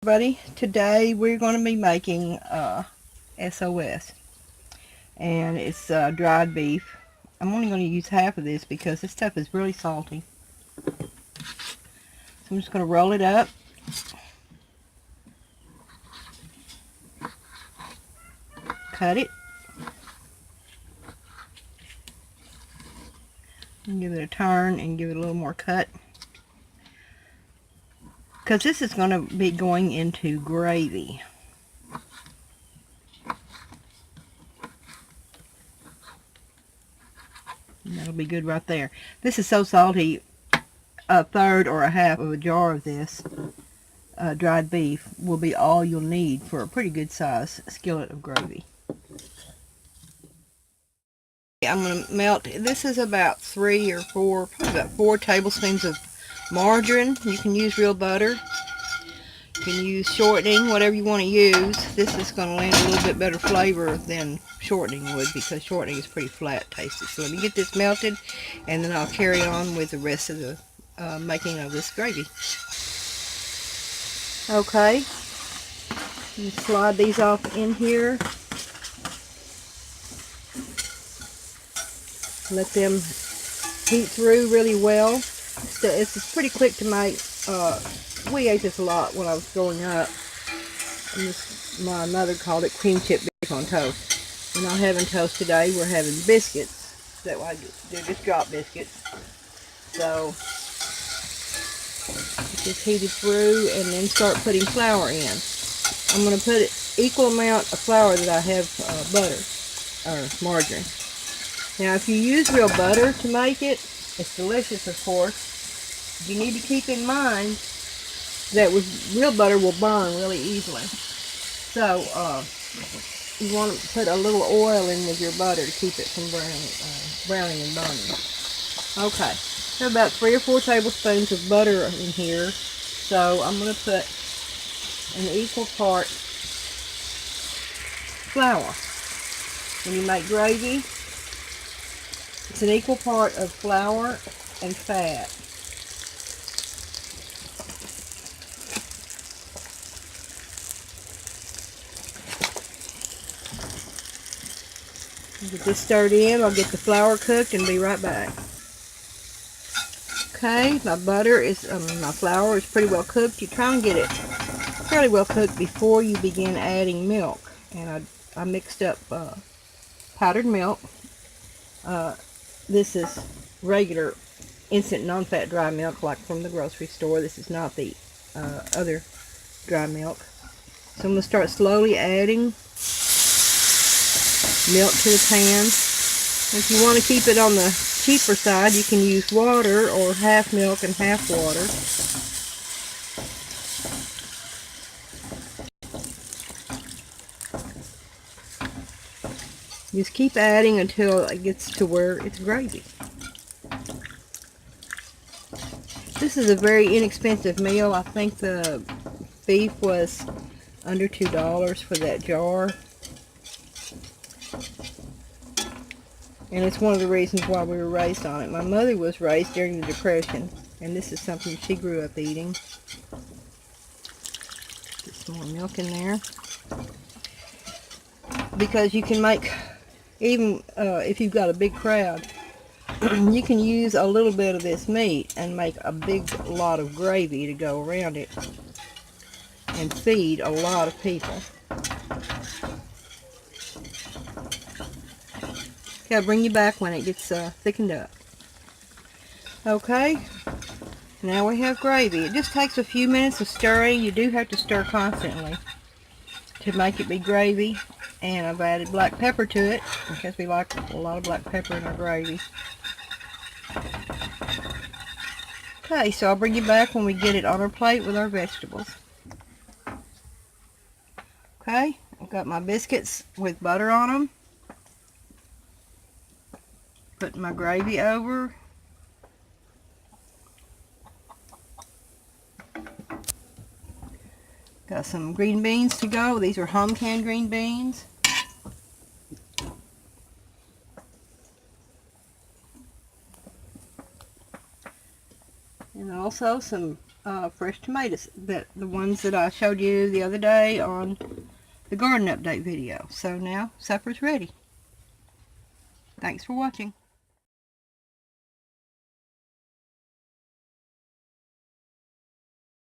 Everybody, today we're going to be making SOS, and it's dried beef. I'm only going to use half of this because this stuff is really salty. So I'm just going to roll it up. Cut it. And give it a turn and give it a little more cut. Because this is going to be going into gravy. And that'll be good right there. This is so salty, a third or a half of a jar of this dried beef will be all you'll need for a pretty good size skillet of gravy. I'm going to melt, this is about 3 or 4, probably about 4 tablespoons of margarine. You can use real butter. You can use shortening, whatever you want to use. This is going to land a little bit better flavor than shortening would because shortening is pretty flat tasted. So let me get this melted and then I'll carry on with the rest of the making of this gravy. Okay, you slide these off in here. Let them heat through really well. It's pretty quick to make. We ate this a lot when I was growing up. My mother called it cream chip beef on toast. We're not having toast today. We're having biscuits. They're just drop biscuits. So just heat it through and then start putting flour in. I'm going to put an equal amount of flour that I have butter or margarine. Now if you use real butter to make it, it's delicious of course. You need to keep in mind that with real butter will burn really easily. So you want to put a little oil in with your butter to keep it from browning and burning. Okay, so about 3 or 4 tablespoons of butter in here. So I'm going to put an equal part flour. When you make gravy, it's an equal part of flour and fat. Get this stirred in. I'll get the flour cooked and be right back. Okay, my flour is pretty well cooked. You try and get it fairly well cooked before you begin adding milk. And I mixed up powdered milk. This is regular instant non-fat dry milk like from the grocery store. This is not the other dry milk. So I'm going to start slowly adding milk to the pan. If you want to keep it on the cheaper side, you can use water or half milk and half water. Just keep adding until it gets to where it's gravy. This is a very inexpensive meal. I think the beef was under $2 for that jar. And it's one of the reasons why we were raised on it. My mother was raised during the Depression, and this is something she grew up eating. Get some more milk in there. Because you can make, even if you've got a big crowd, you can use a little bit of this meat and make a big lot of gravy to go around it and feed a lot of people. Okay, I'll bring you back when it gets thickened up. Okay, now we have gravy. It just takes a few minutes of stirring. You do have to stir constantly to make it be gravy. And I've added black pepper to it because we like a lot of black pepper in our gravy. Okay, so I'll bring you back when we get it on our plate with our vegetables. Okay, I've got my biscuits with butter on them. Putting my gravy over. Got some green beans to go. These are home canned green beans. And also some fresh tomatoes, the ones that I showed you the other day on the garden update video. So now supper's ready. Thanks for watching.